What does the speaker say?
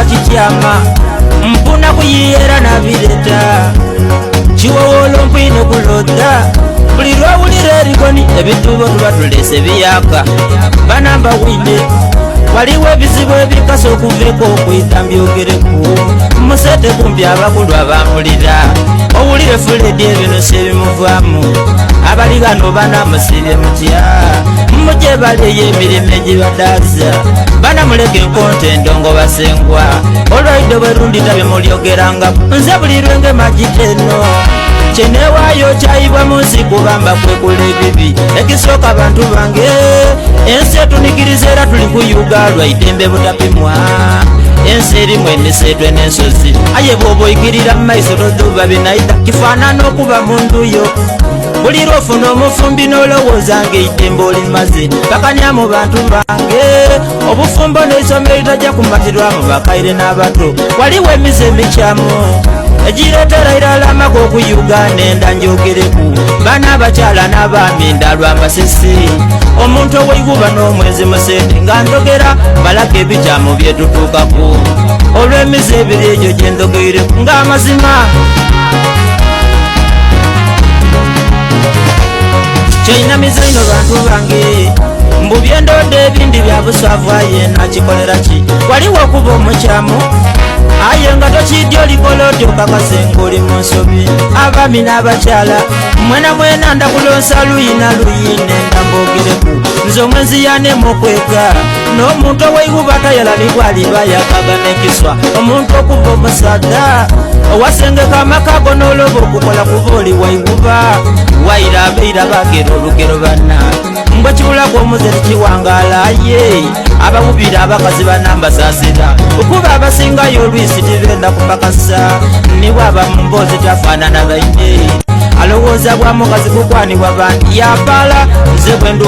kityama mpuna kuyiyera nabireta kiwowolo mpwine kuloda buli lwawulira erigoni ebitubo tuba tulese biyaka banamba winde waliwo ebizibu ebikasa okuveko okwita mbyogereku musete kumpi abakulu abampulira owulire fuledi ebino sebimuvaamu abaligano banamusire mutya muje baleyo emirimu egibadaza banamuleka enkonto endongo basengwa olwaido bwerundi tabimulyogeranga nze buli lwenge magiteno kyenewaayo kyayibwa munsi kubamba kwekula ebibi ekisooka bantu bange ensi etunikiriza era tuli kuyuga lwaidembe butapimwa ensi erimu emiseetwe n'ensozi aye bw'oba oyigirira mu maiso toduba binaida kifaanana okuba munduyo buli lwofuna omufumbi n'olowooza ng'eidembe olimaze bakanya mu bantu bange obufumbo n'esomero litajja kumbatirwamu bakaire n'abato waliwo emize emikyamu egireetera iralama g'okuyuga nenda njogereku bana abakyala n'abaami ndalwa mbasisi omuntu oweiguba n'omwezi musente nga ndogera balaka ebikyamu byetutuukaku olw'emize ebiri egyo gye ndogeireku ng'amazima kyeinamiza ino bantu bange mbu byendodde ebindi bya buswavu aye nakikolera ki waliwo okuba omukyamu aye nga tokidya olikola otyo kakasenga oli mu nsobi abaami n'abakyala mwena mwena ndakulonsa luyina luyine ndambogereku nze omwezi yanemu okwega n'omuntu oweiguba tayalalibwa aliba yakaga n'ekiswa omuntu okuva omusada owasengeka amakago n'oloba okukola kuba oli waiguba waira abeira bagera olugero banna mbwe kibulaku omuze tekiwangaalaye abawubira abakazi banambasasira okuba abasingayo olwisi tibenda kubakasa nibo abamu mboozi tafaanana baine alowooza bwa mukazi kukwanibwa bantu yapala nze bwendo